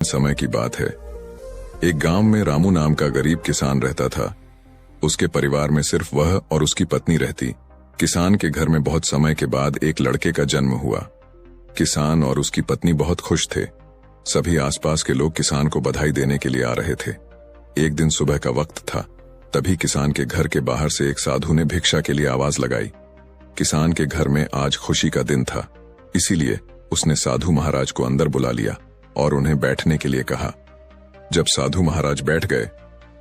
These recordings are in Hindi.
समय की बात है। एक गांव में रामू नाम का गरीब किसान रहता था। उसके परिवार में सिर्फ वह और उसकी पत्नी रहती। किसान के घर में बहुत समय के बाद एक लड़के का जन्म हुआ। किसान और उसकी पत्नी बहुत खुश थे। सभी आसपास के लोग किसान को बधाई देने के लिए आ रहे थे। एक दिन सुबह का वक्त था, तभी किसान के घर के बाहर से एक साधु ने भिक्षा के लिए आवाज लगाई। किसान के घर में आज खुशी का दिन था, इसीलिए उसने साधु महाराज को अंदर बुला लिया और उन्हें बैठने के लिए कहा। जब साधु महाराज बैठ गए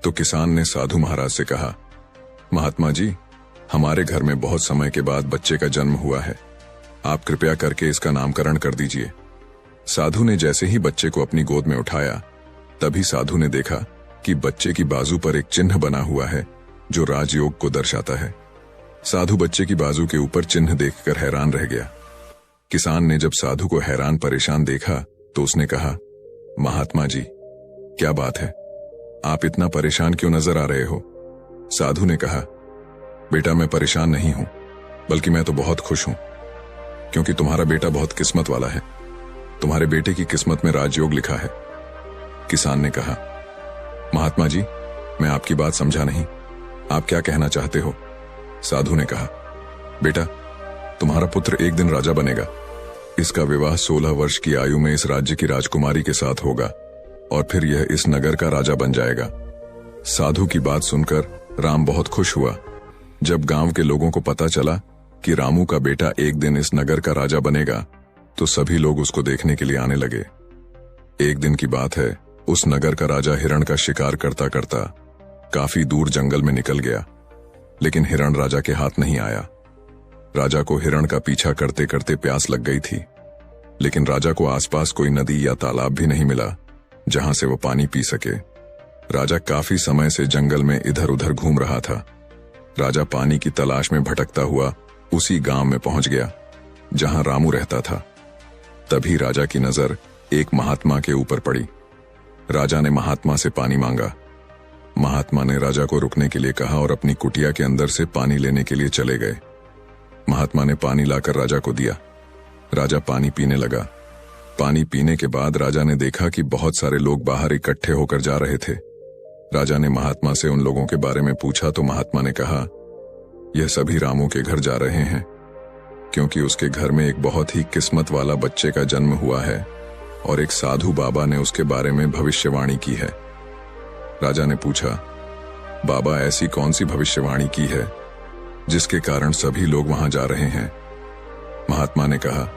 तो किसान ने साधु महाराज से कहा, महात्मा जी, हमारे घर में बहुत समय के बाद बच्चे का जन्म हुआ है। आप कृपया करके इसका नामकरण कर दीजिए। साधु ने जैसे ही बच्चे को अपनी गोद में उठाया, तभी साधु ने देखा कि बच्चे की बाजू पर एक चिन्ह बना हुआ है जो राजयोग को दर्शाता है। साधु बच्चे की बाजू के ऊपर चिन्ह देखकर हैरान रह गया। किसान ने जब साधु को हैरान परेशान देखा तो उसने कहा, महात्मा जी, क्या बात है, आप इतना परेशान क्यों नजर आ रहे हो? साधु ने कहा, बेटा, मैं परेशान नहीं हूं, बल्कि मैं तो बहुत खुश हूं, क्योंकि तुम्हारा बेटा बहुत किस्मत वाला है। तुम्हारे बेटे की किस्मत में राजयोग लिखा है। किसान ने कहा, महात्मा जी, मैं आपकी बात समझा नहीं, आप क्या कहना चाहते हो? साधु ने कहा, बेटा, तुम्हारा पुत्र एक दिन राजा बनेगा। इसका विवाह 16 वर्ष की आयु में इस राज्य की राजकुमारी के साथ होगा और फिर यह इस नगर का राजा बन जाएगा। साधु की बात सुनकर राम बहुत खुश हुआ। जब गांव के लोगों को पता चला कि रामू का बेटा एक दिन इस नगर का राजा बनेगा, तो सभी लोग उसको देखने के लिए आने लगे। एक दिन की बात है, उस नगर का राजा हिरण का शिकार करता करता काफी दूर जंगल में निकल गया, लेकिन हिरण राजा के हाथ नहीं आया। राजा को हिरण का पीछा करते करते प्यास लग गई थी, लेकिन राजा को आसपास कोई नदी या तालाब भी नहीं मिला जहां से वो पानी पी सके। राजा काफी समय से जंगल में इधर उधर घूम रहा था। राजा पानी की तलाश में भटकता हुआ उसी गांव में पहुंच गया जहां रामू रहता था। तभी राजा की नजर एक महात्मा के ऊपर पड़ी। राजा ने महात्मा से पानी मांगा। महात्मा ने राजा को रुकने के लिए कहा और अपनी कुटिया के अंदर से पानी लेने के लिए चले गए। महात्मा ने पानी लाकर राजा को दिया। राजा पानी पीने लगा। पानी पीने के बाद राजा ने देखा कि बहुत सारे लोग बाहर इकट्ठे होकर जा रहे थे। राजा ने महात्मा से उन लोगों के बारे में पूछा तो महात्मा ने कहा, यह सभी रामू के घर जा रहे हैं, क्योंकि उसके घर में एक बहुत ही किस्मत वाला बच्चे का जन्म हुआ है और एक साधु बाबा ने उसके बारे में भविष्यवाणी की है। राजा ने पूछा, बाबा, ऐसी कौन सी भविष्यवाणी की है जिसके कारण सभी लोग वहां जा रहे हैं? महात्मा ने कहा,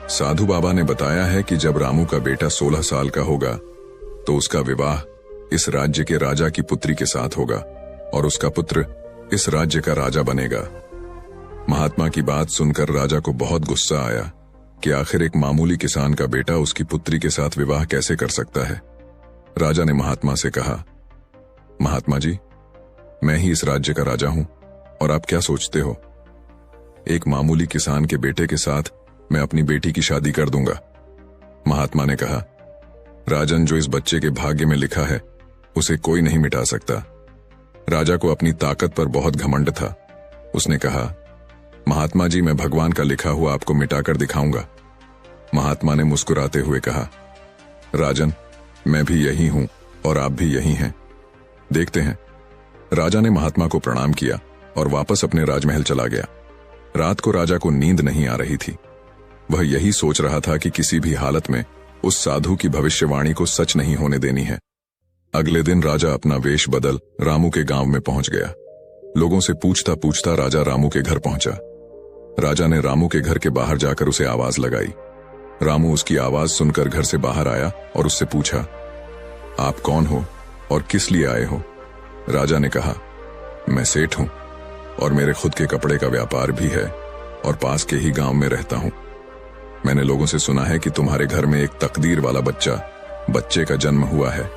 साधु बाबा ने बताया है कि जब रामू का बेटा 16 साल का होगा तो उसका विवाह इस राज्य के राजा की पुत्री के साथ होगा और उसका पुत्र इस राज्य का राजा बनेगा। महात्मा की बात सुनकर राजा को बहुत गुस्सा आया कि आखिर एक मामूली किसान का बेटा उसकी पुत्री के साथ विवाह कैसे कर सकता है। राजा ने महात्मा से कहा, महात्मा जी, मैं ही इस राज्य का राजा हूं और आप क्या सोचते हो? एक मामूली किसान के बेटे के साथ मैं अपनी बेटी की शादी कर दूंगा। महात्मा ने कहा, राजन, जो इस बच्चे के भाग्य में लिखा है उसे कोई नहीं मिटा सकता। राजा को अपनी ताकत पर बहुत घमंड था। उसने कहा, महात्मा जी, मैं भगवान का लिखा हुआ आपको मिटाकर दिखाऊंगा। महात्मा ने मुस्कुराते हुए कहा, राजन, मैं भी यही हूं और आप भी यही हैं, देखते हैं। राजा ने महात्मा को प्रणाम किया और वापस अपने राजमहल चला गया। रात को राजा को नींद नहीं आ रही थी। वह यही सोच रहा था कि किसी भी हालत में उस साधु की भविष्यवाणी को सच नहीं होने देनी है। अगले दिन राजा अपना वेश बदल रामू के गांव में पहुंच गया। लोगों से पूछता पूछता राजा रामू के घर पहुंचा। राजा ने रामू के घर के बाहर जाकर उसे आवाज लगाई। रामू उसकी आवाज सुनकर घर से बाहर आया और उससे पूछा, आप कौन हो और किस लिए आए हो? राजा ने कहा, मैं सेठ हूं और मेरे खुद के कपड़े का व्यापार भी है और पास के ही गांव में रहता हूं। मैंने लोगों से सुना है कि तुम्हारे घर में एक तकदीर वाला बच्चे का जन्म हुआ है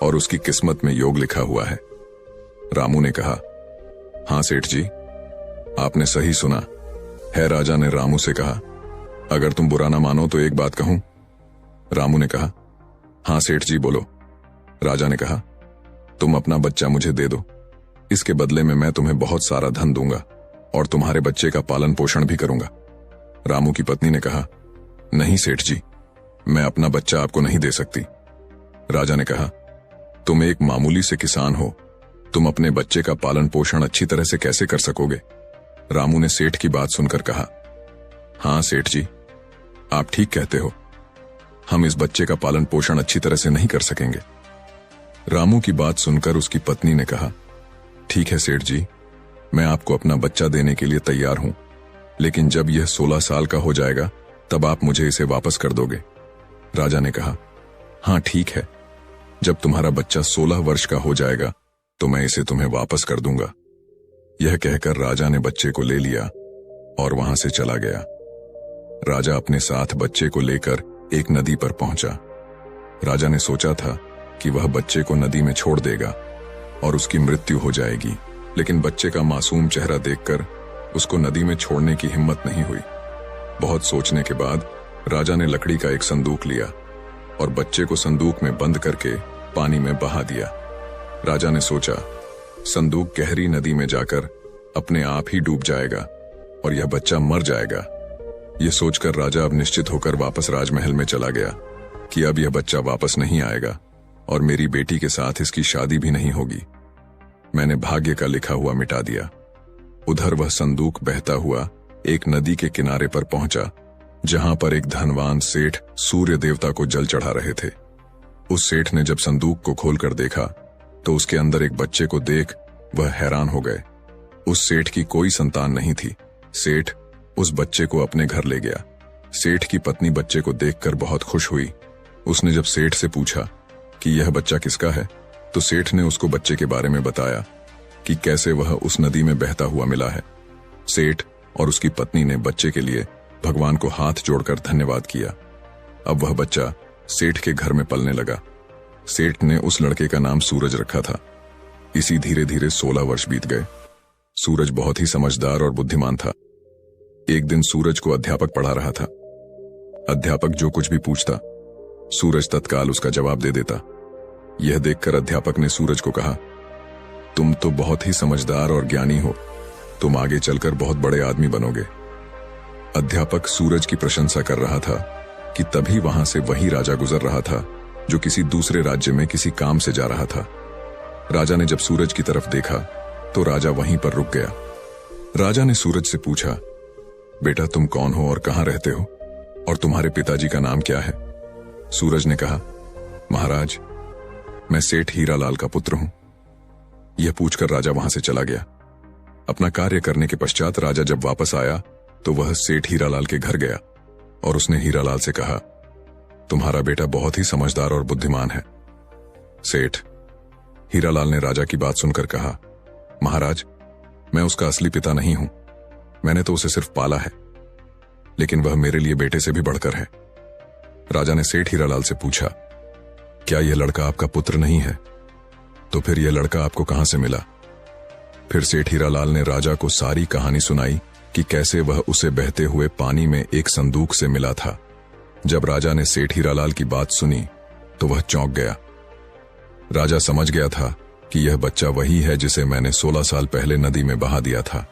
और उसकी किस्मत में योग लिखा हुआ है। रामू ने कहा, हां सेठ जी, आपने सही सुना है। राजा ने रामू से कहा, अगर तुम बुरा ना मानो तो एक बात कहूं? रामू ने कहा, हां सेठ जी, बोलो। राजा ने कहा, तुम अपना बच्चा मुझे दे दो, इसके बदले में मैं तुम्हें बहुत सारा धन दूंगा और तुम्हारे बच्चे का पालन पोषण भी करूंगा। रामू की पत्नी ने कहा, नहीं सेठ जी, मैं अपना बच्चा आपको नहीं दे सकती। राजा ने कहा, तुम एक मामूली से किसान हो, तुम अपने बच्चे का पालन पोषण अच्छी तरह से कैसे कर सकोगे? रामू ने सेठ की बात सुनकर कहा, हाँ सेठ जी, आप ठीक कहते हो, हम इस बच्चे का पालन पोषण अच्छी तरह से नहीं कर सकेंगे। रामू की बात सुनकर उसकी पत्नी ने कहा, ठीक है सेठ जी, मैं आपको अपना बच्चा देने के लिए तैयार हूं, लेकिन जब यह 16 साल का हो जाएगा तब आप मुझे इसे वापस कर दोगे। राजा ने कहा, हाँ ठीक है, जब तुम्हारा बच्चा 16 वर्ष का हो जाएगा तो मैं इसे तुम्हें वापस कर दूंगा। यह कहकर राजा ने बच्चे को ले लिया और वहां से चला गया। राजा अपने साथ बच्चे को लेकर एक नदी पर पहुंचा। राजा ने सोचा था कि वह बच्चे को नदी में छोड़ देगा और उसकी मृत्यु हो जाएगी, लेकिन बच्चे का मासूम चेहरा देखकर उसको नदी में छोड़ने की हिम्मत नहीं हुई। बहुत सोचने के बाद राजा ने लकड़ी का एक संदूक लिया और बच्चे को संदूक में बंद करके पानी में बहा दिया। राजा ने सोचा, संदूक गहरी नदी में जाकर अपने आप ही डूब जाएगा और यह बच्चा मर जाएगा। यह सोचकर राजा अब निश्चित होकर वापस राजमहल में चला गया कि अब यह बच्चा वापस नहीं आएगा और मेरी बेटी के साथ इसकी शादी भी नहीं होगी। मैंने भाग्य का लिखा हुआ मिटा दिया। उधर वह संदूक बहता हुआ एक नदी के किनारे पर पहुंचा, जहां पर एक धनवान सेठ सूर्य देवता को जल चढ़ा रहे थे। उस सेठ ने जब संदूक को खोलकर देखा तो उसके अंदर एक बच्चे को देख वह हैरान हो गए। उस सेठ की कोई संतान नहीं थी। सेठ उस बच्चे को अपने घर ले गया। सेठ की पत्नी बच्चे को देखकर बहुत खुश हुई। उसने जब सेठ से पूछा कि यह बच्चा किसका है, तो सेठ ने उसको बच्चे के बारे में बताया कि कैसे वह उस नदी में बहता हुआ मिला है। सेठ और उसकी पत्नी ने बच्चे के लिए भगवान को हाथ जोड़कर धन्यवाद किया। अब वह बच्चा सेठ के घर में पलने लगा। सेठ ने उस लड़के का नाम सूरज रखा था। इसी धीरे धीरे 16 वर्ष बीत गए। सूरज बहुत ही समझदार और बुद्धिमान था। एक दिन सूरज को अध्यापक पढ़ा रहा था। अध्यापक जो कुछ भी पूछता, सूरज तत्काल उसका जवाब दे देता। यह देखकर अध्यापक ने सूरज को कहा, तुम तो बहुत ही समझदार और ज्ञानी हो, तुम आगे चलकर बहुत बड़े आदमी बनोगे। अध्यापक सूरज की प्रशंसा कर रहा था कि तभी वहां से वही राजा गुजर रहा था जो किसी दूसरे राज्य में किसी काम से जा रहा था। राजा ने जब सूरज की तरफ देखा तो राजा वहीं पर रुक गया। राजा ने सूरज से पूछा, बेटा तुम कौन हो और कहां रहते हो और तुम्हारे पिताजी का नाम क्या है? सूरज ने कहा, महाराज मैं सेठ हीरालाल का पुत्र हूं। यह पूछकर राजा वहां से चला गया। अपना कार्य करने के पश्चात राजा जब वापस आया तो वह सेठ हीरालाल के घर गया और उसने हीरालाल से कहा, तुम्हारा बेटा बहुत ही समझदार और बुद्धिमान है। सेठ हीरालाल ने राजा की बात सुनकर कहा, महाराज मैं उसका असली पिता नहीं हूं, मैंने तो उसे सिर्फ पाला है, लेकिन वह मेरे लिए बेटे से भी बढ़कर है। राजा ने सेठ हीरालाल से पूछा, क्या यह लड़का आपका पुत्र नहीं है? तो फिर यह लड़का आपको कहां से मिला? फिर सेठ हीरालाल ने राजा को सारी कहानी सुनाई कि कैसे वह उसे बहते हुए पानी में एक संदूक से मिला था। जब राजा ने सेठ हीरालाल की बात सुनी तो वह चौंक गया। राजा समझ गया था कि यह बच्चा वही है जिसे मैंने 16 साल पहले नदी में बहा दिया था।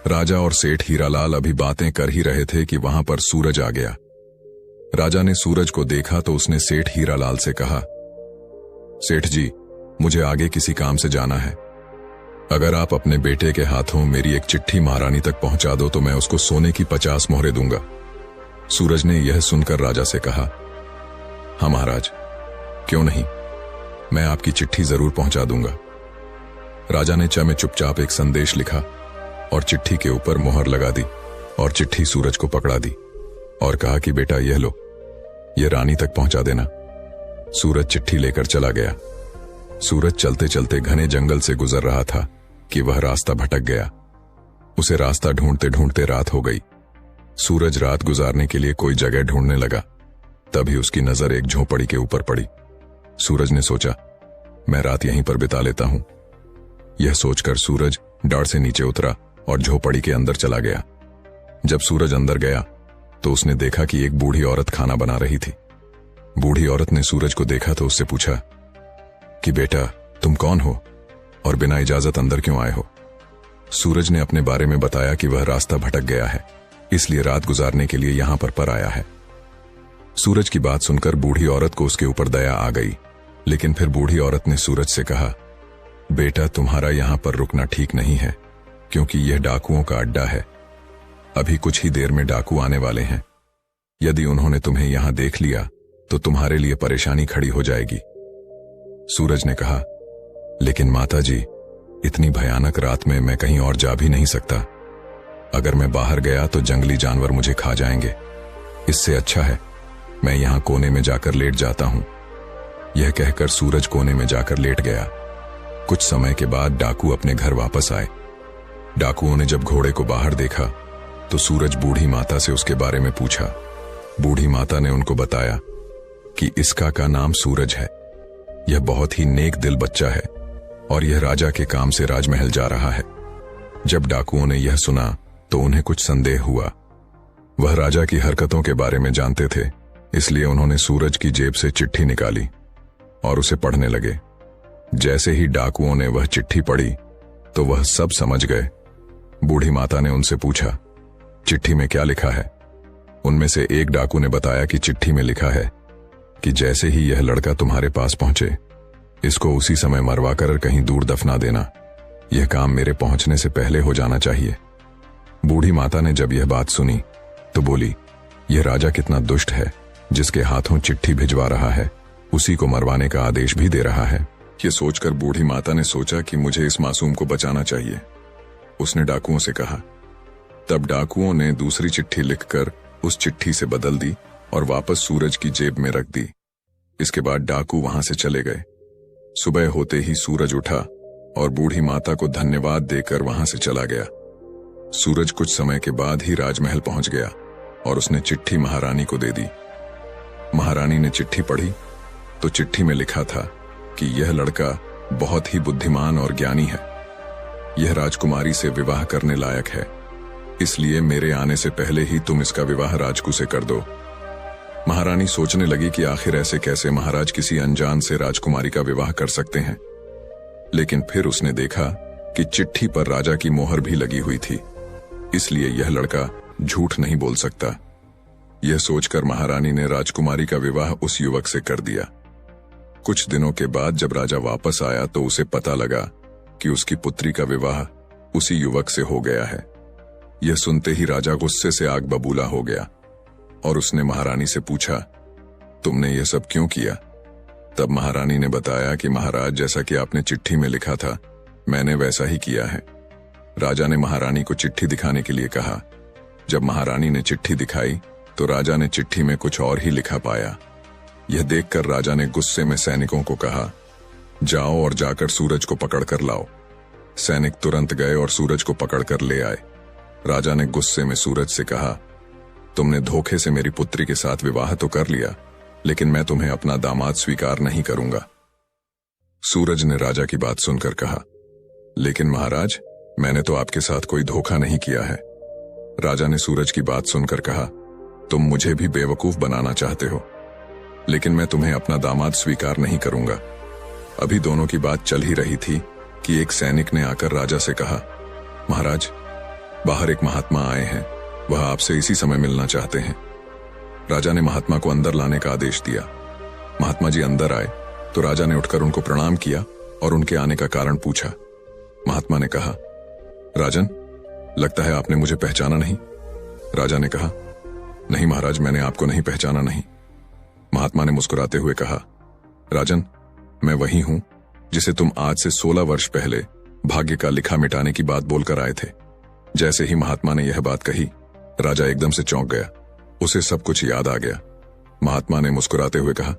राजा और सेठ हीरालाल अभी बातें कर ही रहे थे कि वहां पर सूरज आ गया। राजा ने सूरज को देखा तो उसने सेठ हीरालाल से कहा, सेठ जी मुझे आगे किसी काम से जाना है, अगर आप अपने बेटे के हाथों मेरी एक चिट्ठी महारानी तक पहुंचा दो तो मैं उसको सोने की 50 मोहरें दूंगा। सूरज ने यह सुनकर राजा से कहा, हाँ महाराज क्यों नहीं, मैं आपकी चिट्ठी जरूर पहुंचा दूंगा। राजा ने चुपचाप एक संदेश लिखा और चिट्ठी के ऊपर मोहर लगा दी और चिट्ठी सूरज को पकड़ा दी और कहा कि बेटा यह लो, यह रानी तक पहुंचा देना। सूरज चिट्ठी लेकर चला गया। सूरज चलते चलते घने जंगल से गुजर रहा था कि वह रास्ता भटक गया। उसे रास्ता ढूंढते ढूंढते रात हो गई। सूरज रात गुजारने के लिए कोई जगह ढूंढने लगा। तभी उसकी नजर एक झोपड़ी के ऊपर पड़ी। सूरज ने सोचा, मैं रात यहीं पर बिता लेता हूं। यह सोचकर सूरज डाड़ से नीचे उतरा और झोपड़ी के अंदर चला गया। जब सूरज अंदर गया तो उसने देखा कि एक बूढ़ी औरत खाना बना रही थी। बूढ़ी औरत ने सूरज को देखा तो उससे पूछा कि बेटा तुम कौन हो और बिना इजाजत अंदर क्यों आए हो? सूरज ने अपने बारे में बताया कि वह रास्ता भटक गया है, इसलिए रात गुजारने के लिए यहां पर आया है। सूरज की बात सुनकर बूढ़ी औरत को उसके ऊपर दया आ गई, लेकिन फिर बूढ़ी औरत ने सूरज से कहा, बेटा तुम्हारा यहां पर रुकना ठीक नहीं है, क्योंकि यह डाकुओं का अड्डा है। अभी कुछ ही देर में डाकू आने वाले हैं। यदि उन्होंने तुम्हें यहां देख लिया तो तुम्हारे लिए परेशानी खड़ी हो जाएगी। सूरज ने कहा, लेकिन माता जी, इतनी भयानक रात में मैं कहीं और जा भी नहीं सकता। अगर मैं बाहर गया तो जंगली जानवर मुझे खा जाएंगे। इससे अच्छा है मैं यहां कोने में जाकर लेट जाता हूं। यह कहकर सूरज कोने में जाकर लेट गया। कुछ समय के बाद डाकू अपने घर वापस आए। डाकुओं ने जब घोड़े को बाहर देखा तो सूरज बूढ़ी माता से उसके बारे में पूछा। बूढ़ी माता ने उनको बताया कि इसका का नाम सूरज है। यह बहुत ही नेक दिल बच्चा है और यह राजा के काम से राजमहल जा रहा है। जब डाकुओं ने यह सुना तो उन्हें कुछ संदेह हुआ। वह राजा की हरकतों के बारे में जानते थे, इसलिए उन्होंने सूरज की जेब से चिट्ठी निकाली और उसे पढ़ने लगे। जैसे ही डाकुओं ने वह चिट्ठी पढ़ी तो वह सब समझ गए। बूढ़ी माता ने उनसे पूछा, चिट्ठी में क्या लिखा है? उनमें से एक डाकू ने बताया कि चिट्ठी में लिखा है कि जैसे ही यह लड़का तुम्हारे पास पहुंचे, इसको उसी समय मरवा कर कहीं दूर दफना देना। यह काम मेरे पहुंचने से पहले हो जाना चाहिए। बूढ़ी माता ने जब यह बात सुनी तो बोली, यह राजा कितना दुष्ट है, जिसके हाथों चिट्ठी भिजवा रहा है, उसी को मरवाने का आदेश भी दे रहा है। यह सोचकर बूढ़ी माता ने सोचा कि मुझे इस मासूम को बचाना चाहिए। उसने डाकुओं से कहा। तब डाकुओं ने दूसरी चिट्ठी लिखकर उस चिट्ठी से बदल दी और वापस सूरज की जेब में रख दी। इसके बाद डाकू वहां से चले गए। सुबह होते ही सूरज उठा और बूढ़ी माता को धन्यवाद देकर वहां से चला गया। सूरज कुछ समय के बाद ही राजमहल पहुंच गया और उसने चिट्ठी महारानी को दे दी। महारानी ने चिट्ठी पढ़ी तो चिट्ठी में लिखा था कि यह लड़का बहुत ही बुद्धिमान और ज्ञानी है। यह राजकुमारी से विवाह करने लायक है, इसलिए मेरे आने से पहले ही तुम इसका विवाह राजकू से कर दो। महारानी सोचने लगी कि आखिर ऐसे कैसे महाराज किसी अनजान से राजकुमारी का विवाह कर सकते हैं। लेकिन फिर उसने देखा कि चिट्ठी पर राजा की मोहर भी लगी हुई थी, इसलिए यह लड़का झूठ नहीं बोल सकता। यह सोचकर महारानी ने राजकुमारी का विवाह उस युवक से कर दिया। कुछ दिनों के बाद जब राजा वापस आया तो उसे पता लगा कि उसकी पुत्री का विवाह उसी युवक से हो गया है। यह सुनते ही राजा गुस्से से आग बबूला हो गया और उसने महारानी से पूछा, तुमने यह सब क्यों किया? तब महारानी ने बताया कि महाराज, जैसा कि आपने चिट्ठी में लिखा था, मैंने वैसा ही किया है। राजा ने महारानी को चिट्ठी दिखाने के लिए कहा। जब महारानी ने चिट्ठी दिखाई तो राजा ने चिट्ठी में कुछ और ही लिखा पाया। यह देखकर राजा ने गुस्से में सैनिकों को कहा, जाओ और जाकर सूरज को पकड़ कर लाओ। सैनिक तुरंत गए और सूरज को पकड़ कर ले आए। राजा ने गुस्से में सूरज से कहा, तुमने धोखे से मेरी पुत्री के साथ विवाह तो कर लिया, लेकिन मैं तुम्हें अपना दामाद स्वीकार नहीं करूंगा। सूरज ने राजा की बात सुनकर कहा, लेकिन महाराज, मैंने तो आपके साथ कोई धोखा नहीं किया है। राजा ने सूरज की बात सुनकर कहा, तुम मुझे भी बेवकूफ बनाना चाहते हो, लेकिन मैं तुम्हें अपना दामाद स्वीकार नहीं करूंगा। अभी दोनों की बात चल ही रही थी कि एक सैनिक ने आकर राजा से कहा, महाराज, बाहर एक महात्मा आए हैं, वह आपसे इसी समय मिलना चाहते हैं। राजा ने महात्मा को अंदर लाने का आदेश दिया। महात्मा जी अंदर आए तो राजा ने उठकर उनको प्रणाम किया और उनके आने का कारण पूछा। महात्मा ने कहा, राजन, लगता है आपने मुझे पहचाना नहीं। राजा ने कहा, नहीं महाराज, मैंने आपको नहीं पहचाना नहीं। महात्मा ने मुस्कुराते हुए कहा, राजन, मैं वही हूं जिसे तुम आज से 16 वर्ष पहले भाग्य का लिखा मिटाने की बात बोलकर आए थे। जैसे ही महात्मा ने यह बात कही, राजा एकदम से चौंक गया। उसे सब कुछ याद आ गया। महात्मा ने मुस्कुराते हुए कहा,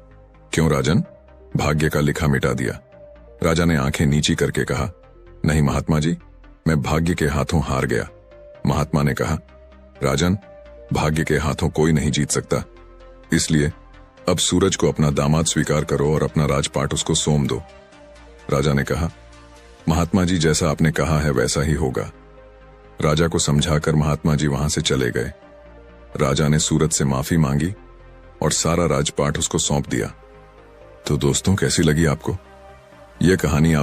क्यों राजन, भाग्य का लिखा मिटा दिया? राजा ने आंखें नीची करके कहा, नहीं महात्मा जी, मैं भाग्य के हाथों हार गया। महात्मा ने कहा, राजन, भाग्य के हाथों कोई नहीं जीत सकता, इसलिए अब सूरज को अपना दामाद स्वीकार करो और अपना राजपाट उसको सौंप दो। राजा ने कहा, महात्मा जी, जैसा आपने कहा है वैसा ही होगा। राजा को समझाकर महात्मा जी वहां से चले गए। राजा ने सूरज से माफी मांगी और सारा राजपाट उसको सौंप दिया। तो दोस्तों, कैसी लगी आपको यह कहानी? आप